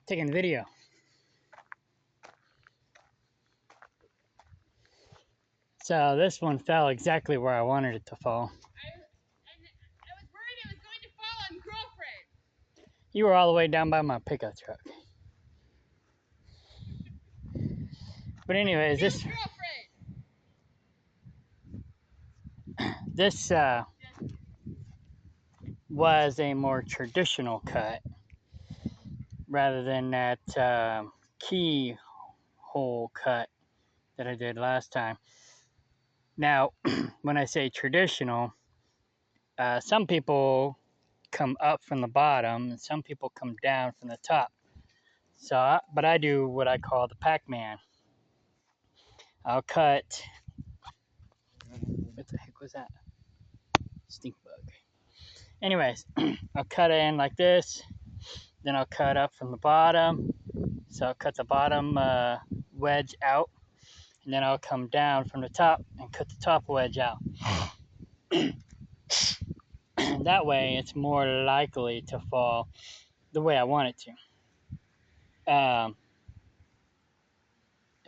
taking the video. So this one fell exactly where I wanted it to fall. I was worried it was going to fall on girlfriend. You were all the way down by my pickup truck. But anyways, this was a more traditional cut rather than that keyhole cut that I did last time. Now, when I say traditional, some people come up from the bottom and some people come down from the top. So, but I do what I call the Pac-Man. I'll cut. What the heck was that? Stink bug. Anyways, I'll cut in like this. Then I'll cut up from the bottom. So I'll cut the bottom wedge out. And then I'll come down from the top and cut the top wedge out. That way it's more likely to fall the way I want it to.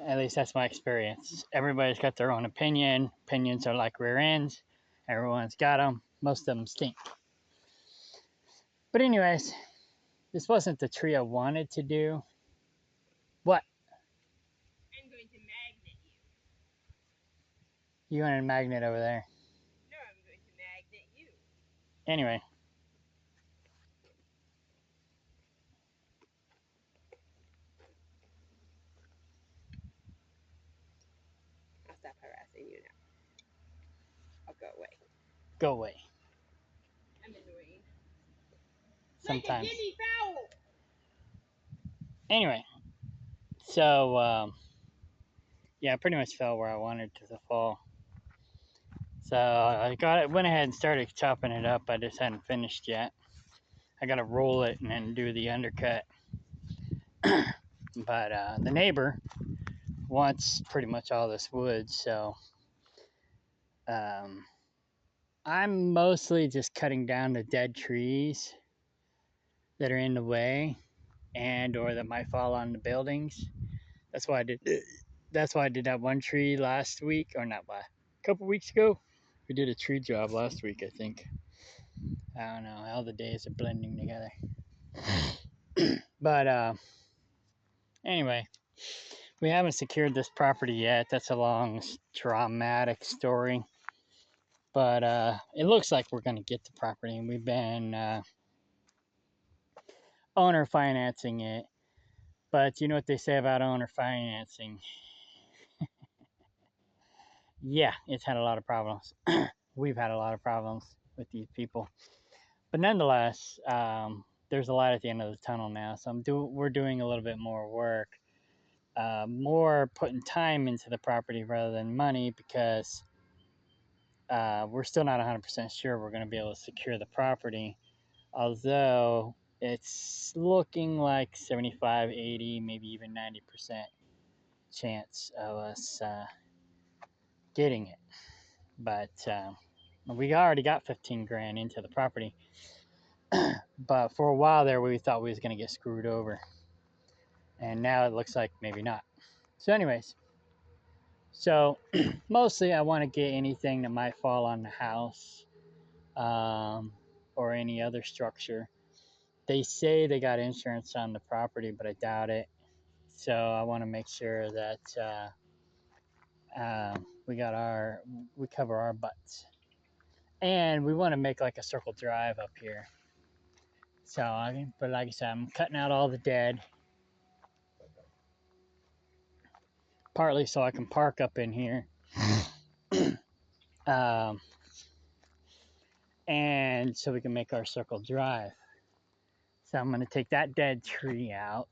At least that's my experience. Everybody's got their own opinion. Opinions are like rear ends. Everyone's got them. Most of them stink. But anyways, this wasn't the tree I wanted to do. What? I'm going to magnet You want a magnet over there. No, I'm going to magnet you. Anyway. I'll stop harassing you now. I'll go away. Go away. I'm annoying. Sometimes. Like a guinea fowl. Anyway. So, yeah, I pretty much fell where I wanted it to fall. So I went ahead and started chopping it up. I just hadn't finished yet. I got to roll it and then do the undercut. But the neighbor wants pretty much all this wood, so I'm mostly just cutting down the dead trees that are in the way and or that might fall on the buildings. That's why I did that one tree last week, or not, a couple weeks ago. We did a tree job last week, I think. I don't know, all the days are blending together. But anyway, we haven't secured this property yet. That's a long, dramatic story. But it looks like we're going to get the property. And we've been owner financing it. But you know what they say about owner financing? Yeah, it's had a lot of problems. We've had a lot of problems with these people. But nonetheless, there's a light at the end of the tunnel now. So we're doing a little bit more work. More putting time into the property rather than money, because we're still not 100% sure we're going to be able to secure the property, although it's looking like 75, 80, maybe even 90% chance of us getting it. But we already got 15 grand into the property. But for a while there, we thought we was going to get screwed over. And now it looks like maybe not. So anyways, mostly I want to get anything that might fall on the house or any other structure. They say they got insurance on the property, but I doubt it. So I want to make sure that we cover our butts. And we want to make like a circle drive up here. But like I said, I'm cutting out all the dead. Partly so I can park up in here. And so we can make our circle drive. So I'm going to take that dead tree out.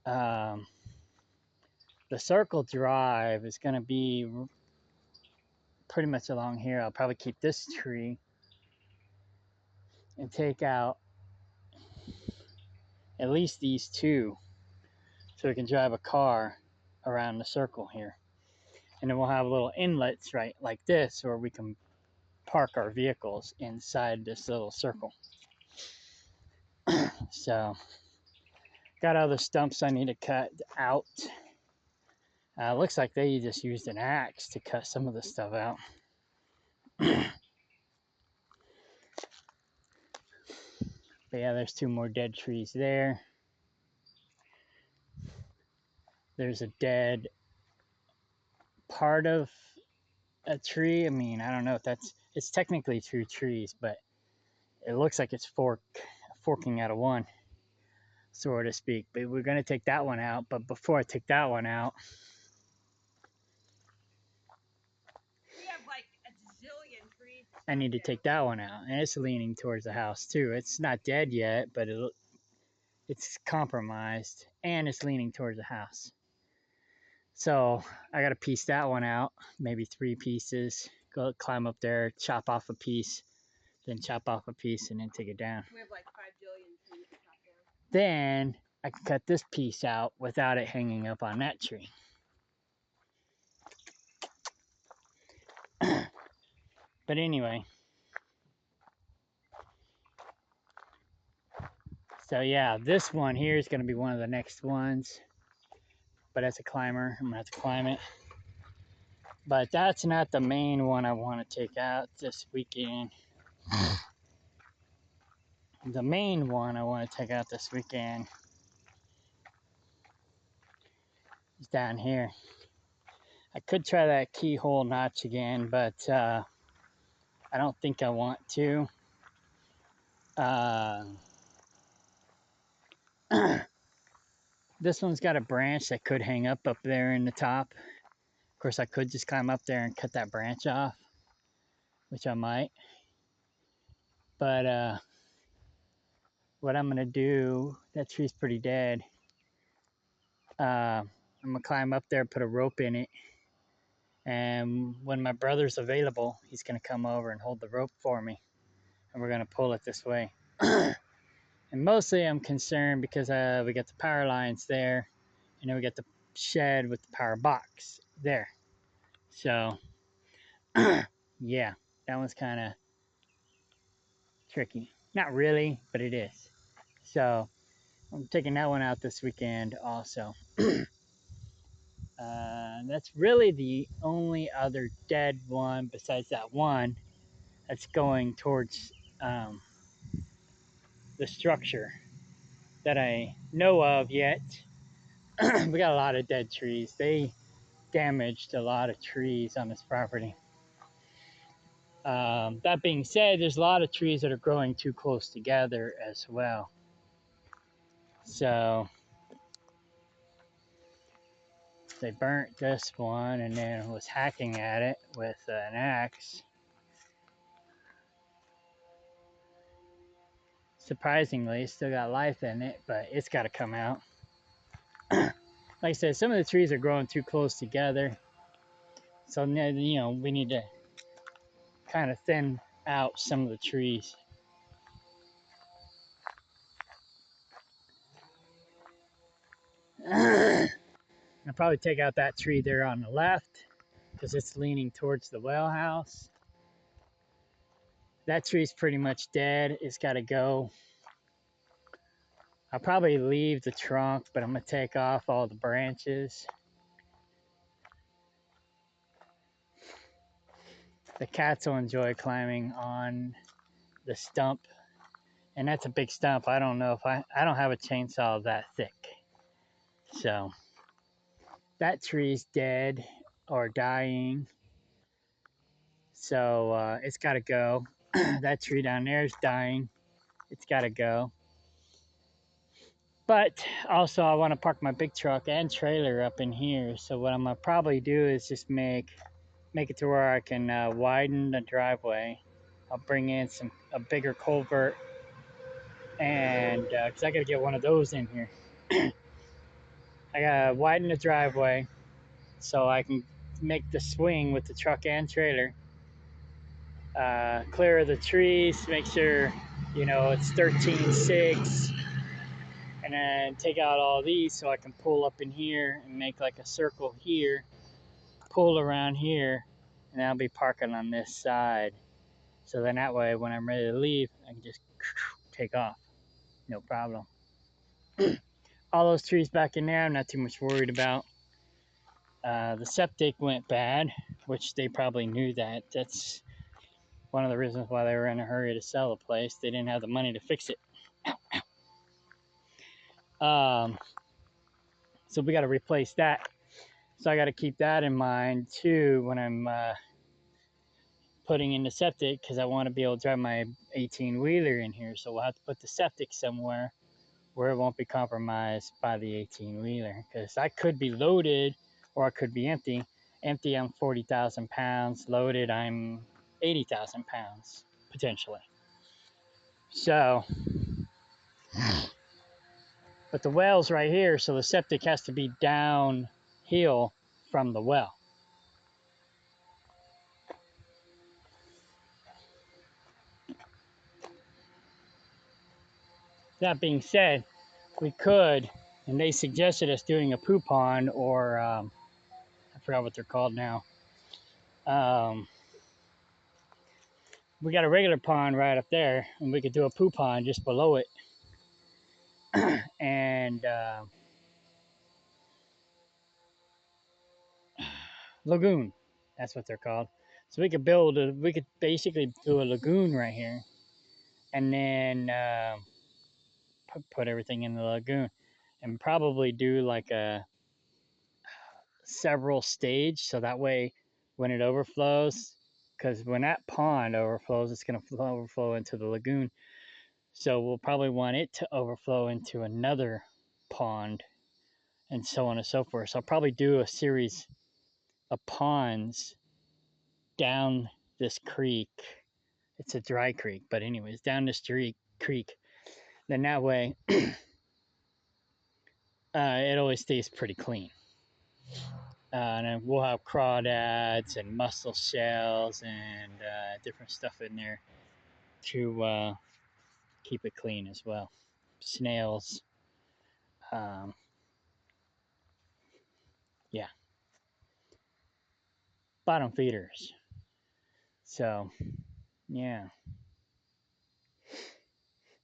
The circle drive is going to be pretty much along here. I'll probably keep this tree and take out at least these two so we can drive a car around the circle here. And then we'll have little inlets right like this where we can park our vehicles inside this little circle. So got other stumps I need to cut out. Looks like they just used an axe to cut some of the stuff out. But yeah, there's 2 more dead trees there. There's a dead part of a tree. I mean, I don't know if it's technically 2 trees, but it looks like it's forking out of one, so to speak. But we're gonna take that one out. But before I take that one out, We have like a zillion trees. I need to take that one out, and it's leaning towards the house too. It's not dead yet, but it's compromised, and it's leaning towards the house. So I got to piece that one out, maybe 3 pieces. Go climb up there, chop off a piece, then chop off a piece, and then take it down. We have like 5 billion trees to chop down. Then I can cut this piece out without it hanging up on that tree. But anyway, so yeah, this one here is going to be one of the next ones. But as a climber, I'm going to have to climb it. But that's not the main one I want to take out this weekend. The main one I want to take out this weekend is down here. I could try that keyhole notch again, but I don't think I want to. This one's got a branch that could hang up there in the top. Of course, I could just climb up there and cut that branch off, which I might. But what I'm gonna do, that tree's pretty dead. I'm gonna climb up there, put a rope in it, and when my brother's available, he's gonna come over and hold the rope for me, and we're gonna pull it this way. And mostly I'm concerned because we got the power lines there, and then we got the shed with the power box there. So yeah, that one's kind of tricky. Not really, but it is. So I'm taking that one out this weekend also. That's really the only other dead one besides that one that's going towards the structure that I know of yet. We got a lot of dead trees. They damaged a lot of trees on this property. That being said, there's a lot of trees that are growing too close together as well. So they burnt this one and then was hacking at it with an axe. Surprisingly, it's still got life in it, but it's got to come out. Like I said, some of the trees are growing too close together. So, you know, we need to kind of thin out some of the trees. I'll probably take out that tree there on the left because it's leaning towards the well house. That tree's pretty much dead. It's got to go. I'll probably leave the trunk, but I'm going to take off all the branches. The cats will enjoy climbing on the stump. And that's a big stump. I don't know if I don't have a chainsaw that thick. So that tree's dead or dying. So it's got to go. That tree down there is dying. It's got to go. But also I want to park my big truck and trailer up in here. So what I'm going to probably do is just make it to where I can widen the driveway. I'll bring in a bigger culvert, and because I got to get one of those in here. I got to widen the driveway so I can make the swing with the truck and trailer. Clear the trees, make sure, you know, it's 13.6, and then take out all these so I can pull up in here and make like a circle here, pull around here, and I'll be parking on this side. So then that way, when I'm ready to leave, I can just take off. no problem. All those trees back in there, I'm not too much worried about. The septic went bad, which they probably knew that. That's one of the reasons why they were in a hurry to sell the place. They didn't have the money to fix it. Um, so we got to replace that. So I got to keep that in mind too when I'm putting in the septic, because I want to be able to drive my 18 wheeler in here. So we'll have to put the septic somewhere where it won't be compromised by the 18 wheeler, because I could be loaded or I could be empty. Empty, I'm 40,000 pounds. Loaded, I'm 80,000 pounds potentially. So, but the well's right here, so the septic has to be downhill from the well. That being said, we could, and they suggested us doing a poo pond, or I forgot what they're called now. We got a regular pond right up there, and we could do a poo pond just below it. And lagoon, that's what they're called. So we could basically do a lagoon right here, and then put everything in the lagoon, and probably do like a several stage, so that way when it overflows, because when that pond overflows, it's going to overflow into the lagoon. So we'll probably want it to overflow into another pond, and so on and so forth. So I'll probably do a series of ponds down this creek. It's a dry creek, but anyways, down this creek. Then that way, it always stays pretty clean. And then we'll have crawdads and mussel shells and different stuff in there to keep it clean as well. Snails. Um, yeah, bottom feeders. So, yeah.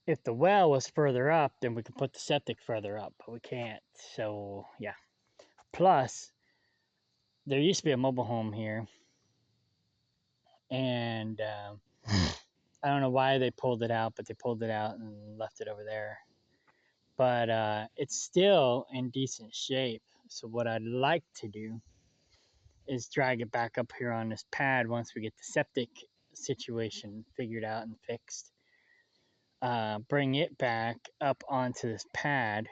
If the well was further up, then we could put the septic further up, but we can't. So, yeah. Plus, there used to be a mobile home here, and I don't know why they pulled it out, but they pulled it out and left it over there. But it's still in decent shape. So, what I'd like to do is drag it back up here on this pad once we get the septic situation figured out and fixed. Bring it back up onto this pad,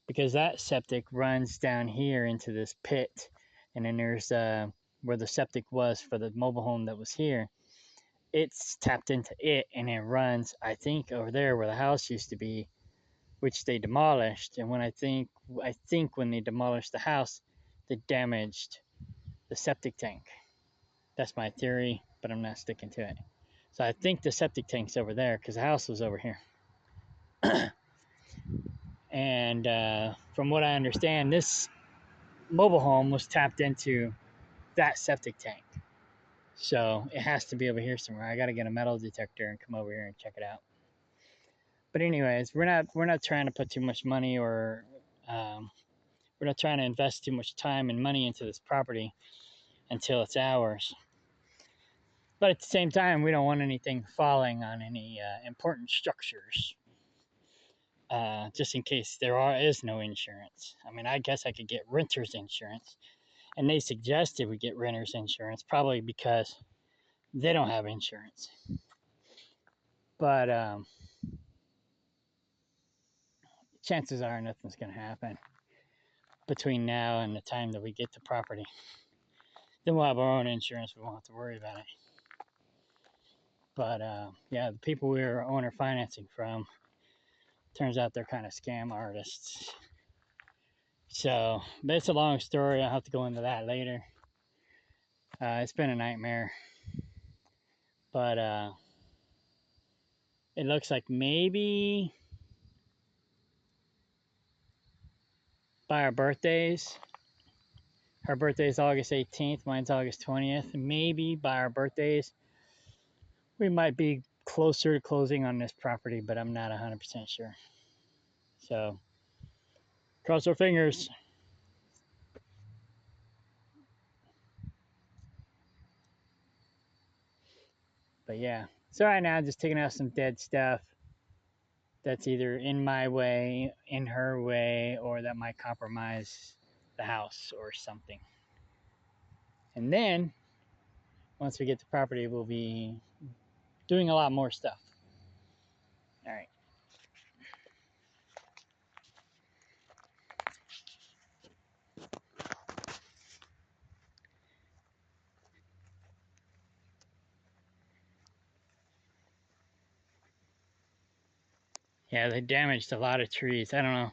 because that septic runs down here into this pit, and then there's where the septic was for the mobile home that was here. It's tapped into it, and it runs, I think, over there where the house used to be, which they demolished. And I think when they demolished the house, they damaged the septic tank. That's my theory, but I'm not sticking to it. So I think the septic tank's over there because the house was over here. And from what I understand, this mobile home was tapped into that septic tank. So it has to be over here somewhere. I got to get a metal detector and come over here and check it out. But anyways, we're not trying to put too much money, or we're not trying to invest too much time and money into this property until it's ours. But at the same time, we don't want anything falling on any important structures, just in case is no insurance. I mean, I guess I could get renter's insurance, and they suggested we get renter's insurance, probably because they don't have insurance. But chances are nothing's going to happen between now and the time that we get the property. Then we'll have our own insurance. We won't have to worry about it. But yeah, the people we were owner financing from, turns out they're kind of scam artists. So, but it's a long story. I'll have to go into that later. It's been a nightmare. But it looks like maybe by our birthdays, her birthday is August 18th, mine's August 20th. Maybe by our birthdays, we might be closer to closing on this property, but I'm not 100% sure. So, cross our fingers. But yeah, so right now, just taking out some dead stuff that's either in my way, in her way, or that might compromise the house or something. And then, once we get the property, we'll be doing a lot more stuff. All right. Yeah, they damaged a lot of trees. I don't know.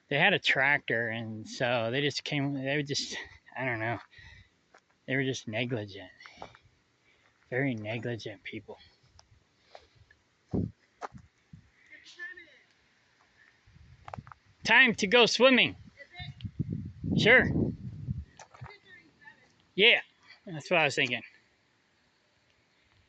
They had a tractor, and so they just came. They were just, I don't know. They were just negligent. Very negligent people. Time to go swimming. Sure. Yeah, that's what I was thinking.